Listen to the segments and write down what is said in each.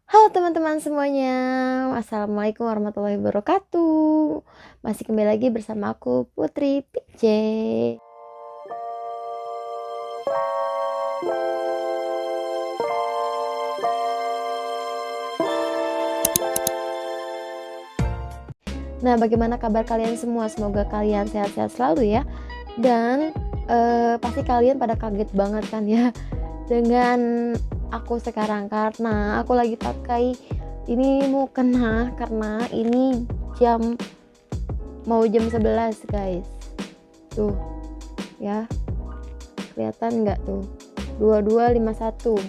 Halo teman-teman semuanya, Assalamualaikum warahmatullahi wabarakatuh. Masih kembali lagi bersama aku Putri PJ. Nah, bagaimana kabar kalian semua? Semoga kalian sehat-sehat selalu ya. Dan pasti kalian pada kaget banget kan ya dengan aku sekarang, karena aku lagi pakai ini mukena karena ini mau jam 11 guys. Tuh ya, kelihatan nggak tuh? 22.51.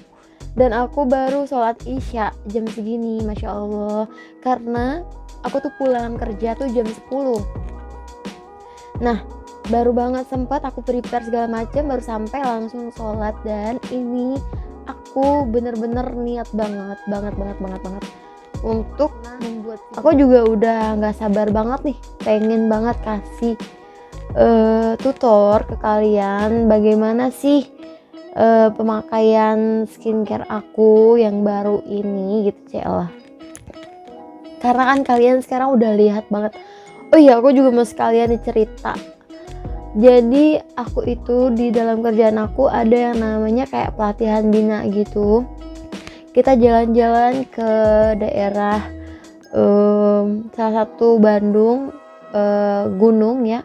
Dan aku baru sholat isya jam segini, Masya Allah. Karena aku tuh pulang kerja tuh jam 10. Nah, baru banget sempat aku prepare segala macam, baru sampai langsung sholat. Dan ini aku bener-bener niat banget untuk membuat video. Aku juga udah nggak sabar banget nih, pengen banget kasih tutor ke kalian bagaimana sih pemakaian skincare aku yang baru ini gitu lah. Karena kan kalian sekarang udah lihat banget. Oh iya, aku juga mau sekalian nih cerita. Jadi aku itu di dalam kerjaan aku ada yang namanya kayak pelatihan bina gitu. Kita jalan-jalan ke daerah salah satu Bandung, gunung ya.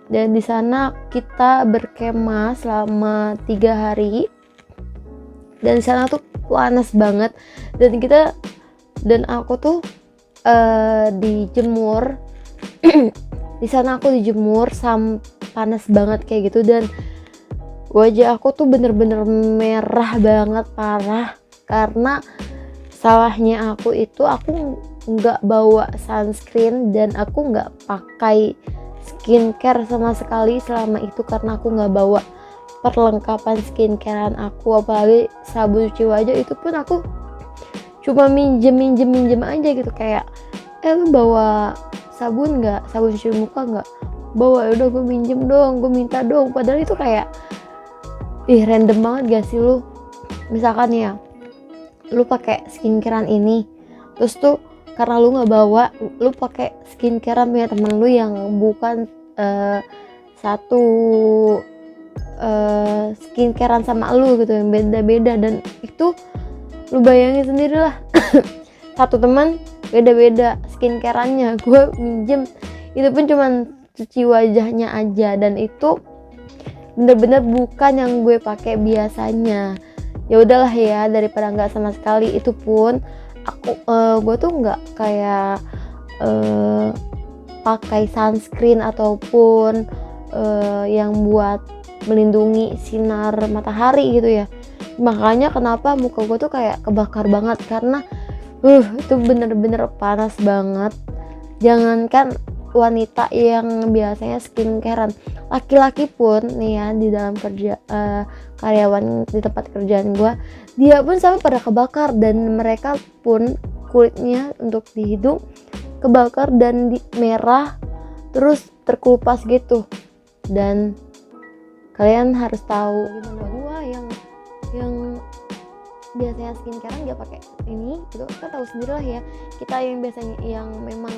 Dan di sana kita berkemah selama 3 hari. Dan di sana tuh panas banget. Dan aku tuh dijemur. Di sana aku dijemur panas banget kayak gitu, dan wajah aku tuh bener-bener merah banget, parah. Karena salahnya aku itu aku nggak bawa sunscreen dan aku nggak pakai skincare sama sekali selama itu, karena aku nggak bawa perlengkapan skincarean aku, apalagi sabun cuci wajah itu pun aku cuma minjem aja gitu, kayak lu bawa sabun nggak, sabun cuci muka nggak bawa, udah gue minjem dong, gue minta dong. Padahal itu kayak random banget gak sih lu? Misalkan ya lu pakai skincarean ini, terus tuh karena lu nggak bawa, lu pakai skincarean punya temen lu yang bukan satu skincarean sama lu gitu, yang beda-beda. Dan itu lu bayangin sendiri lah. Satu teman beda-beda skincareannya, gue minjem itu pun cuman cuci wajahnya aja, dan itu bener-bener bukan yang gue pakai biasanya. Ya udahlah ya, daripada nggak sama sekali. Itu pun gue tuh nggak kayak pakai sunscreen ataupun yang buat melindungi sinar matahari gitu ya. Makanya kenapa muka gue tuh kayak kebakar banget, karena itu bener-bener panas banget. Jangankan wanita yang biasanya skincarean, laki-laki pun nih ya, di dalam kerja karyawan di tempat kerjaan gue, dia pun sampai pada kebakar. Dan mereka pun kulitnya untuk di hidung kebakar dan merah terus terkelupas gitu. Dan kalian harus tahu gimana gue yang biasanya skincarean gak pakai ini gitu, kan tahu sendiri lah ya, kita yang biasanya yang memang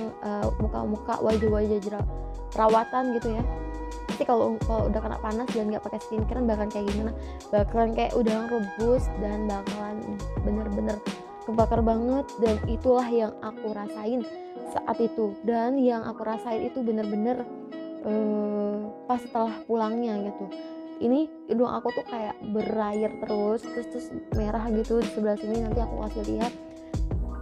muka-muka wajah-wajah perawatan gitu ya, pasti kalau udah kena panas dan gak pakai skincarean bakalan kayak gimana, bakalan kayak udang rebus dan bakalan bener-bener kebakar banget. Dan itulah yang aku rasain saat itu, dan yang aku rasain itu bener-bener pas setelah pulangnya gitu. Ini hidung aku tuh kayak berair terus merah gitu di sebelah sini, nanti aku kasih lihat.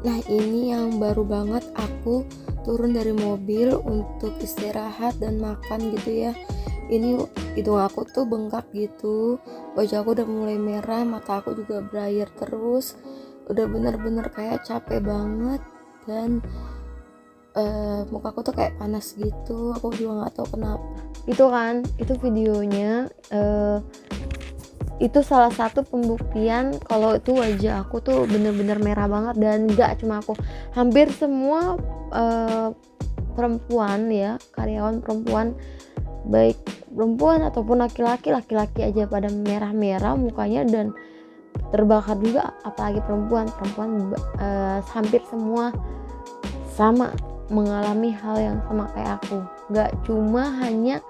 Nah, ini yang baru banget aku turun dari mobil untuk istirahat dan makan gitu ya. Ini hidung aku tuh bengkak gitu, wajah aku udah mulai merah, mata aku juga berair terus, udah bener-bener kayak capek banget. Dan muka aku tuh kayak panas gitu, aku juga nggak tahu kenapa. Itu kan, itu videonya itu salah satu pembuktian kalau itu wajah aku tuh bener-bener merah banget. Dan nggak cuma aku, hampir semua perempuan ya, karyawan perempuan, baik perempuan ataupun laki-laki aja pada merah-merah mukanya. Dan terbakar juga, apalagi perempuan hampir semua sama mengalami hal yang sama kayak aku. Gak cuma hanya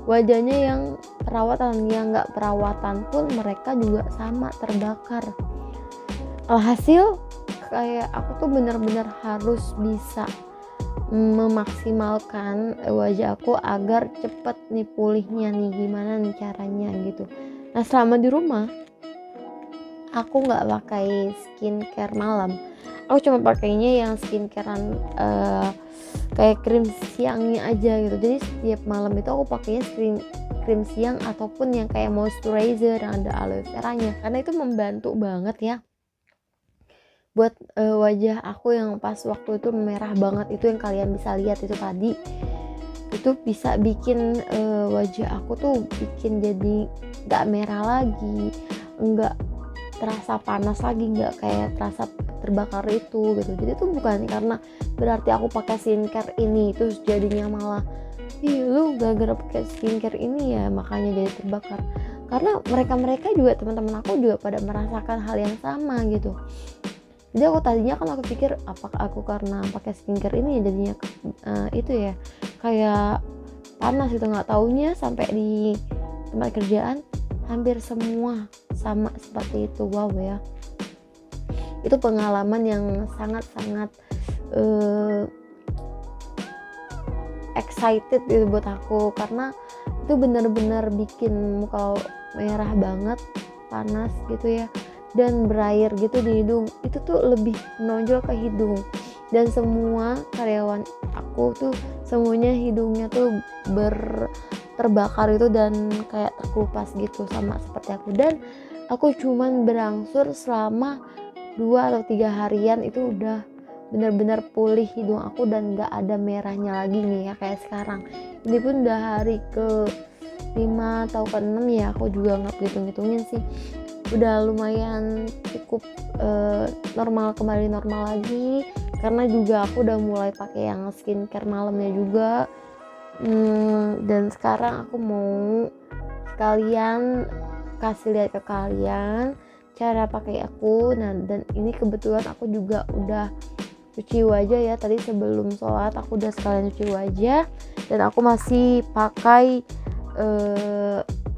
wajahnya yang perawatan, yang gak perawatan pun mereka juga sama terbakar. Alhasil kayak aku tuh benar-benar harus bisa memaksimalkan wajah aku agar cepet nih pulihnya nih, gimana nih caranya gitu. Nah selama di rumah aku nggak pakai skincare malam, aku cuma pakainya yang skincarean kayak krim siangnya aja gitu. Jadi setiap malam itu aku pakainya krim siang ataupun yang kayak moisturizer yang ada aloe veranya, karena itu membantu banget ya buat wajah aku yang pas waktu itu merah banget, itu yang kalian bisa lihat itu tadi. Itu bisa bikin wajah aku tuh bikin jadi gak merah lagi, enggak terasa panas lagi, enggak kayak terasa terbakar itu gitu. Jadi itu bukan karena berarti aku pakai skincare ini terus jadinya malah lu gara-gara pakai skincare ini ya makanya jadi terbakar. Karena mereka juga teman-teman aku juga pada merasakan hal yang sama gitu. Jadi aku tadinya kan aku pikir apakah aku karena pakai skincare ini ya jadinya itu ya kayak panas gitu, nggak taunya sampai di tempat kerjaan hampir semua sama seperti itu. Wow ya, itu pengalaman yang sangat-sangat excited gitu buat aku, karena itu benar-benar bikin muka merah banget, panas gitu ya, dan berair gitu di hidung. Itu tuh lebih menonjol ke hidung, dan semua karyawan aku tuh semuanya hidungnya tuh terbakar itu dan kayak terkelupas gitu sama seperti aku. Dan aku cuman berangsur selama 2 atau 3 harian itu udah benar-benar pulih hidung aku dan gak ada merahnya lagi nih ya kayak sekarang. Ini pun udah hari ke 5 atau ke 6 ya, aku juga gak hitung-hitungin sih. Udah lumayan cukup kembali normal lagi, karena juga aku udah mulai pakai yang skincare malamnya juga. Dan sekarang aku mau sekalian kasih lihat ke kalian cara pakai aku. Nah dan ini kebetulan aku juga udah cuci wajah ya, tadi sebelum sholat aku udah sekalian cuci wajah, dan aku masih pakai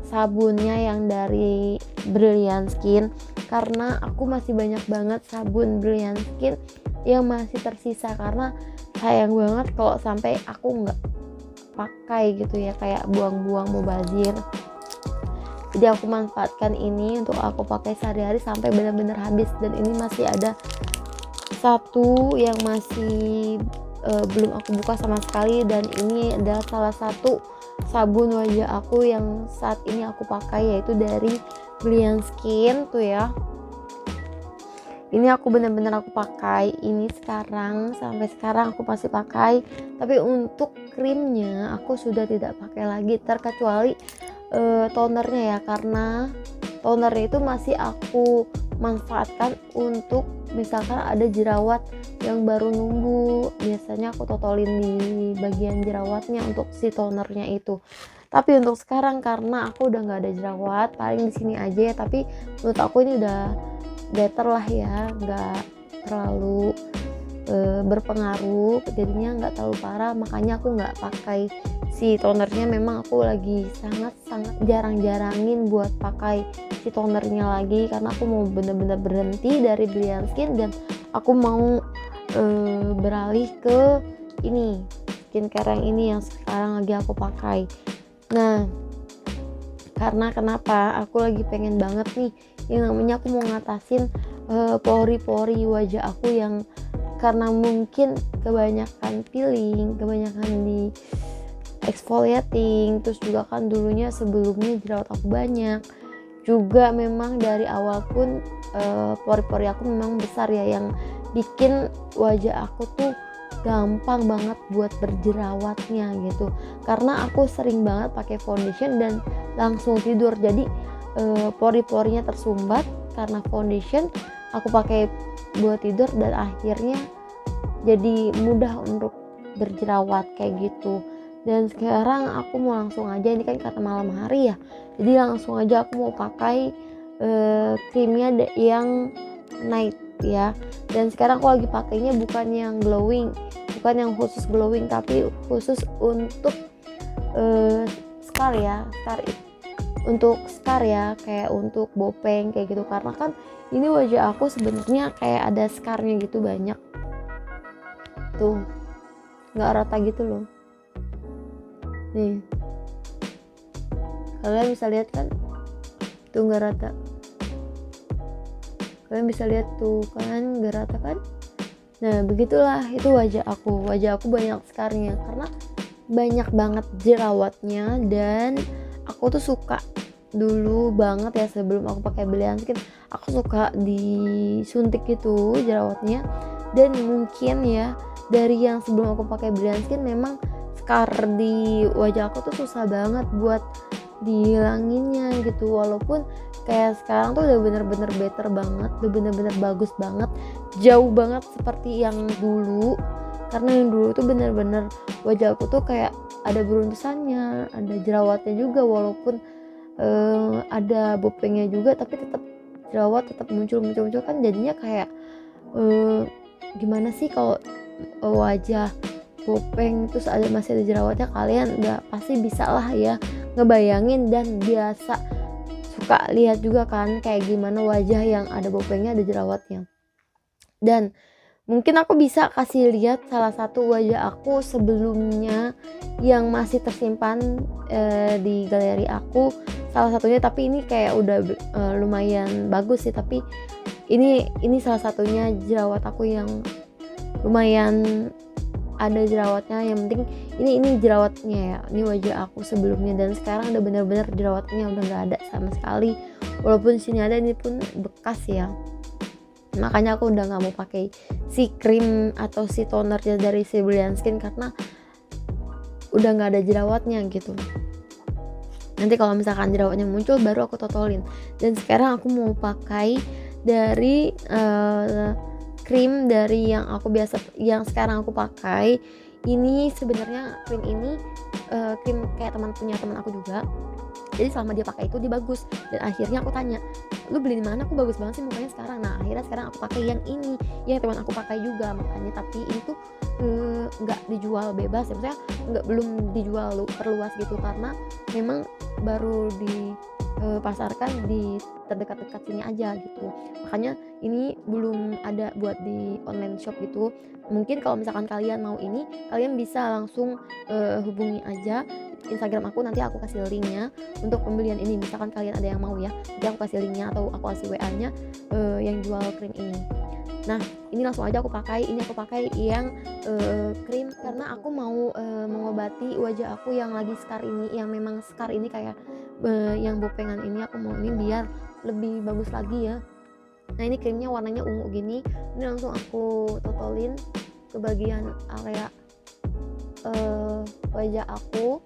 sabunnya yang dari Brilliant Skin, karena aku masih banyak banget sabun Brilliant Skin yang masih tersisa, karena sayang banget kalau sampai aku nggak pakai gitu ya, kayak buang-buang mubazir. Jadi aku manfaatkan ini untuk aku pakai sehari-hari sampai benar-benar habis. Dan ini masih ada satu yang masih belum aku buka sama sekali, dan ini adalah salah satu sabun wajah aku yang saat ini aku pakai, yaitu dari Brilliant Skin tuh ya. Ini aku benar-benar aku pakai ini sekarang, sampai sekarang aku masih pakai. Tapi untuk krimnya aku sudah tidak pakai lagi, terkecuali tonernya ya, karena tonernya itu masih aku manfaatkan untuk misalkan ada jerawat yang baru numbuh, biasanya aku totolin di bagian jerawatnya untuk si tonernya itu. Tapi untuk sekarang karena aku udah nggak ada jerawat, paling di sini aja ya, tapi menurut aku ini udah better lah ya, nggak terlalu berpengaruh, jadinya nggak terlalu parah, makanya aku nggak pakai si tonernya. Memang aku lagi sangat-sangat jarang-jarangin buat pakai si tonernya lagi, karena aku mau bener-bener berhenti dari Brilliant Skin dan aku mau beralih ke ini skincare yang ini yang sekarang lagi aku pakai. Nah karena kenapa aku lagi pengen banget nih yang namanya aku mau ngatasin pori-pori wajah aku yang karena mungkin kebanyakan peeling, kebanyakan di exfoliating, terus juga kan dulunya sebelumnya jerawat aku banyak juga. Memang dari awal pun pori-pori aku memang besar ya, yang bikin wajah aku tuh gampang banget buat berjerawatnya gitu, karena aku sering banget pakai foundation dan langsung tidur. Jadi pori-porinya tersumbat karena foundation aku pakai buat tidur, dan akhirnya jadi mudah untuk berjerawat kayak gitu. Dan sekarang aku mau langsung aja, ini kan kata malam hari ya, jadi langsung aja aku mau pakai krimnya yang night ya. Dan sekarang aku lagi pakainya bukan yang glowing, bukan yang khusus glowing, tapi khusus untuk scar ya, untuk scar ya, kayak untuk bopeng kayak gitu. Karena kan ini wajah aku sebenarnya kayak ada scarnya gitu banyak tuh, nggak rata gitu loh. Nih kalian bisa lihat kan, tuh nggak rata. Kalian bisa lihat tuh kan, nggak rata kan. Nah begitulah itu wajah aku banyak scarnya karena banyak banget jerawatnya. Dan aku tuh suka dulu banget ya, sebelum aku pakai Brilliant Skin, aku suka disuntik gitu jerawatnya. Dan mungkin ya dari yang sebelum aku pakai Brilliant Skin, memang scar di wajah aku tuh susah banget buat dihilanginnya gitu. Walaupun kayak sekarang tuh udah bener-bener better banget, udah bener-bener bagus banget, jauh banget seperti yang dulu. Karena yang dulu tuh bener-bener wajah aku tuh kayak ada beruntusannya, ada jerawatnya juga, walaupun ada bopengnya juga, tapi tetap jerawat tetap muncul kan. Jadinya kayak gimana sih kalau wajah bopeng terus masih ada jerawatnya. Kalian udah pasti bisa lah ya ngebayangin, dan biasa suka lihat juga kan kayak gimana wajah yang ada bopengnya, ada jerawatnya. Dan mungkin aku bisa kasih lihat salah satu wajah aku sebelumnya yang masih tersimpan di galeri aku, salah satunya. Tapi ini kayak udah lumayan bagus sih, tapi ini salah satunya jerawat aku yang lumayan ada jerawatnya. Yang penting ini jerawatnya ya, ini wajah aku sebelumnya, dan sekarang udah bener-bener jerawatnya udah nggak ada sama sekali. Walaupun sini ada, ini pun bekas ya. Makanya aku udah nggak mau pakai si krim atau si tonernya dari si Brilliant Skin karena udah nggak ada jerawatnya gitu. Nanti kalau misalkan jerawatnya muncul baru aku totolin. Dan sekarang aku mau pakai dari krim dari yang aku yang sekarang aku pakai. Ini sebenarnya krim ini krim kayak punya teman aku juga. Jadi selama dia pakai itu dia bagus, dan akhirnya aku tanya, lu beli di mana, aku bagus banget sih mukanya sekarang. Nah akhirnya sekarang aku pakai yang ini, yang teman aku pakai juga. Makanya tapi ini tuh nggak dijual bebas ya, maksudnya belum dijual perluas gitu, karena memang baru dipasarkan di terdekat-dekat sini aja gitu. Makanya ini belum ada buat di online shop gitu. Mungkin kalau misalkan kalian mau ini, kalian bisa langsung hubungi aja Instagram aku, nanti aku kasih linknya untuk pembelian ini. Misalkan kalian ada yang mau ya, nanti aku kasih linknya atau aku kasih WA-nya yang jual krim ini. Nah ini langsung aja aku pakai. Ini aku pakai yang krim karena aku mau mengobati wajah aku yang lagi scar ini, yang memang scar ini kayak yang bopengan ini. Aku mau ini biar lebih bagus lagi ya. Nah ini krimnya warnanya ungu gini. Ini langsung aku totolin ke bagian area wajah aku.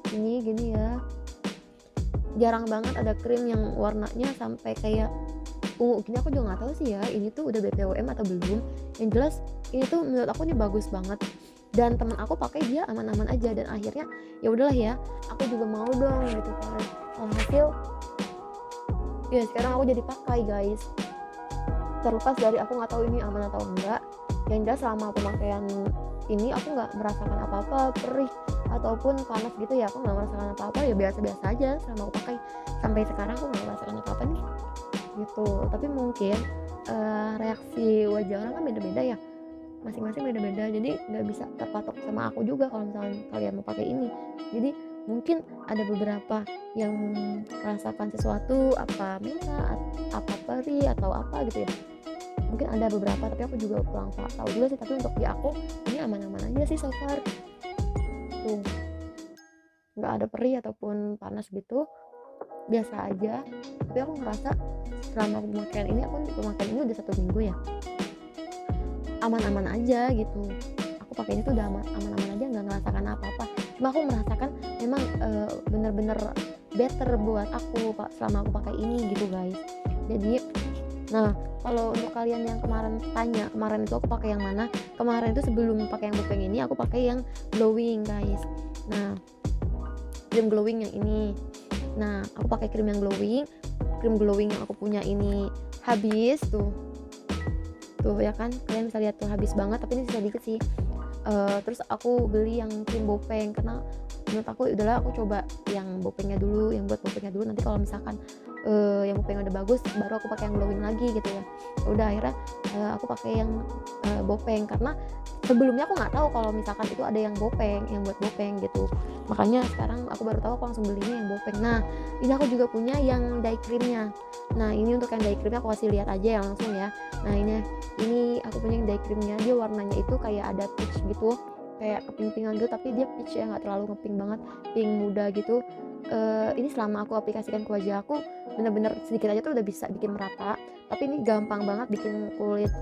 Ini gini ya, jarang banget ada krim yang warnanya sampai kayak ungu gini. Aku juga nggak tahu sih ya ini tuh udah BPOM atau belum. Yang jelas ini tuh menurut aku ini bagus banget, dan teman aku pakai dia aman-aman aja. Dan akhirnya ya udahlah ya, aku juga mau dong gitu kan. Alhasil ya sekarang aku jadi pakai guys. Terlepas dari aku nggak tahu ini aman atau enggak, yang jelas selama pemakaian ini aku nggak merasakan apa-apa perih ataupun panas gitu ya. Aku nggak merasakan apa-apa, ya biasa-biasa aja selama aku pakai. Sampai sekarang aku nggak merasakan apa-apa nih gitu. Tapi mungkin reaksi wajah orang kan beda-beda ya, masing-masing beda-beda, jadi nggak bisa terpatok sama aku juga kalau misalnya kalian mau pakai ini. Jadi mungkin ada beberapa yang merasakan sesuatu, apa merah, apa perih atau apa gitu ya. Mungkin ada beberapa, tapi aku juga kurang tahu juga sih. Tapi untuk di aku ini aman-aman aja sih so far. Tuh nggak ada perih ataupun panas gitu, biasa aja. Tapi aku ngerasa selama pemakaian ini, ini udah 1 minggu ya, aman-aman aja gitu. Aku pakai ini tuh udah aman-aman aja, nggak ngerasakan apa-apa. Cuma aku merasakan memang bener-bener better buat aku selama aku pakai ini gitu guys. Jadi nah kalau untuk kalian yang kemarin tanya, kemarin itu aku pakai yang mana, kemarin itu sebelum pakai yang bopeng ini aku pakai yang glowing guys. Nah krim glowing yang ini. Nah aku pakai krim yang glowing krim glowing yang aku punya ini habis tuh ya kan, kalian bisa lihat tuh habis banget, tapi ini sisa dikit sih. Terus aku beli yang krim Bopeng karena menurut aku udahlah aku coba yang Bopengnya dulu, yang buat Bopengnya dulu, nanti kalau misalkan yang Bopengnya udah bagus baru aku pakai yang glowing lagi gitu ya. Udah akhirnya aku pakai yang Bopeng karena sebelumnya aku nggak tahu kalau misalkan itu ada yang Bopeng, yang buat Bopeng gitu. Makanya sekarang aku baru tahu, aku langsung belinya yang Bopeng. Nah ini aku juga punya yang dye creamnya. Nah ini untuk yang dye creamnya aku kasih lihat aja ya langsung ya. Nah ini aku punya yang dye creamnya, dia warnanya itu kayak ada peach gitu, kayak kepink-pinkan gitu, tapi dia peach ya, nggak terlalu ngepink banget, pink muda gitu. Ini selama aku aplikasikan ke wajah aku bener-bener sedikit aja tuh udah bisa bikin merata, tapi ini gampang banget bikin kulit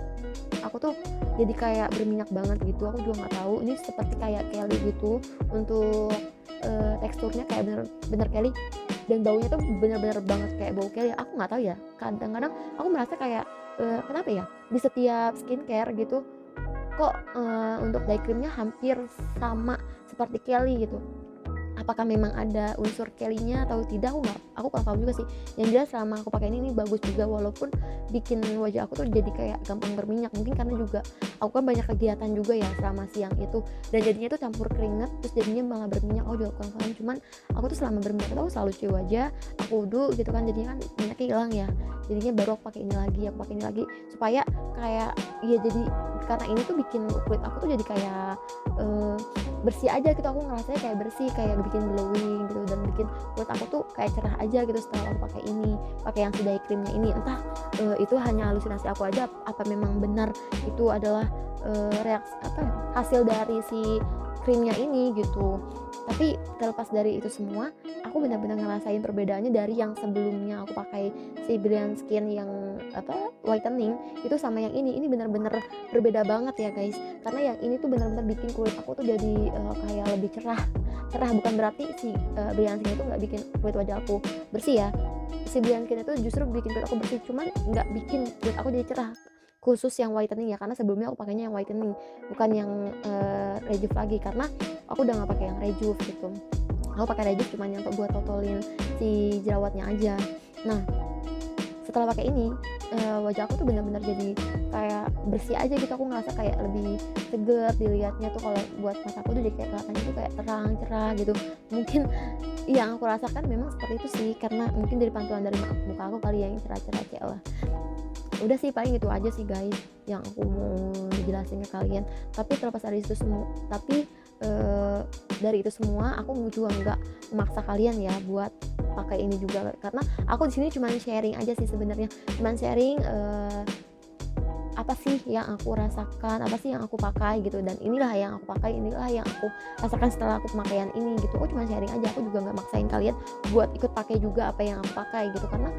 aku tuh jadi kayak berminyak banget gitu. Aku juga nggak tahu, ini seperti kayak Kelly gitu untuk teksturnya kayak bener-bener Kelly, dan baunya tuh bener-bener banget kayak bau Kelly. Aku nggak tahu ya, kadang-kadang aku merasa kayak kenapa ya di setiap skincare gitu kok untuk dye creamnya hampir sama seperti Kelly gitu. Apakah memang ada unsur Kelly-nya atau tidak, aku kurang paham juga sih. Yang jelas selama aku pakai ini bagus juga, walaupun bikin wajah aku tuh jadi kayak gampang berminyak, mungkin karena juga aku kan banyak kegiatan juga ya selama siang itu, dan jadinya tuh campur keringet terus jadinya malah berminyak. Aku juga kurang paham, cuman aku tuh selama berminyak itu aku selalu cuci wajah, aku wudhu gitu kan, jadinya kan minyaknya hilang ya, jadinya baru aku pakai ini lagi supaya kayak ya, jadi karena ini tuh bikin kulit aku tuh jadi kayak bersih aja gitu. Aku ngerasanya kayak bersih, kayak bikin glowing gitu, dan bikin kulit aku tuh kayak cerah aja gitu setelah aku pakai yang si dye creamnya ini. Entah itu hanya halusinasi aku aja, apa memang benar itu adalah reaksi hasil dari si krimnya ini gitu. Tapi terlepas dari itu semua, aku benar-benar ngerasain perbedaannya dari yang sebelumnya aku pakai si Brilliant Skin yang whitening itu sama yang ini benar-benar berbeda banget ya guys. Karena yang ini tuh benar-benar bikin kulit aku tuh jadi kayak lebih cerah. Bukan berarti si Brilliant Skin itu nggak bikin kulit wajah aku bersih ya. Si Brilliant Skin itu justru bikin kulit aku bersih, cuman nggak bikin kulit aku jadi cerah. Khusus yang whitening ya, karena sebelumnya aku pakainya yang whitening, bukan yang rejuve lagi, karena aku udah nggak pakai yang rejuve gitu. Aku pakai rejuve cuman yang buat totolin si jerawatnya aja. Nah setelah pakai ini wajah aku tuh benar-benar jadi kayak bersih aja gitu. Aku ngerasa kayak lebih seger dilihatnya tuh, kalau buat mata aku tuh jadi kayak kelihatannya tuh kayak terang cerah gitu. Mungkin yang aku rasakan memang seperti itu sih, karena mungkin dari pantulan dari muka aku kali ya yang cerah-cerah kayak lah. Udah sih, paling itu aja sih guys yang aku mau jelasin ke kalian. Tapi terlepas dari itu semua, dari itu semua aku juga nggak memaksa kalian ya buat pakai ini juga, karena aku di sini cuma sharing aja sih sebenarnya, cuman sharing apa sih yang aku rasakan, apa sih yang aku pakai gitu, dan inilah yang aku pakai, inilah yang aku rasakan setelah aku pemakaian ini gitu. Aku cuma sharing aja, aku juga nggak maksain kalian buat ikut pakai juga apa yang aku pakai gitu, karena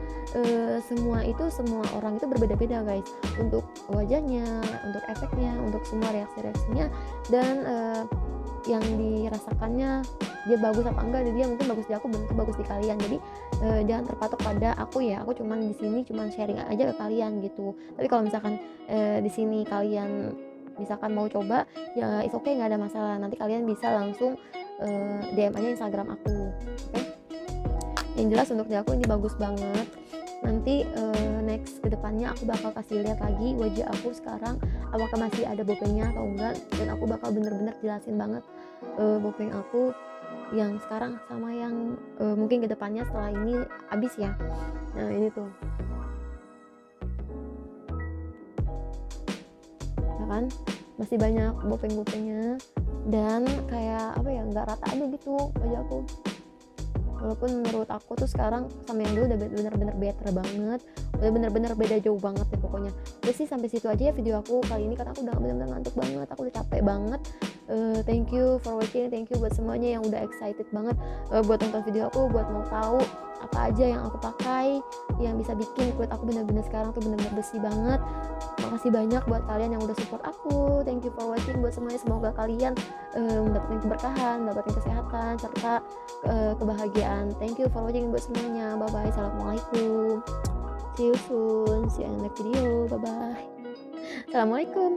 semua orang itu berbeda-beda guys, untuk wajahnya, untuk efeknya, untuk semua reaksinya, dan yang dirasakannya dia bagus apa enggak, dia mungkin bagus di aku, belum tentu bagus di kalian. Jadi jangan terpatok pada aku ya, aku cuman di sini cuman sharing aja ke kalian gitu. Tapi kalau misalkan di sini kalian misalkan mau coba ya it's okay, nggak ada masalah, nanti kalian bisa langsung DM aja Instagram aku, oke? Yang jelas untuk di aku ini bagus banget. Nanti next kedepannya aku bakal kasih lihat lagi wajah aku sekarang apakah masih ada bopengnya atau enggak, dan aku bakal bener-bener jelasin banget bopeng aku yang sekarang sama yang mungkin kedepannya setelah ini habis ya. Nah ini tuh ya kan, masih banyak bopeng-bopengnya, dan kayak apa ya, nggak rata aja gitu wajah aku. Walaupun menurut aku tuh sekarang sama yang dulu udah bener-bener better banget, udah bener-bener beda jauh banget ya pokoknya. Udah sih sampai situ aja ya video aku kali ini, karena aku udah bener-bener ngantuk banget, aku udah capek banget. Thank you for watching, thank you buat semuanya yang udah excited banget buat nonton video aku, buat mau tahu apa aja yang aku pakai yang bisa bikin kulit aku bener-bener sekarang tuh bener-bener bersih banget. Makasih banyak buat kalian yang udah support aku. Thank you for watching buat semuanya. Semoga kalian mendapatkan keberkahan, mendapatkan kesehatan, serta kebahagiaan. Thank you for watching buat semuanya. Bye bye. Assalamualaikum. See you soon. See you in the next video. Bye bye. Assalamualaikum.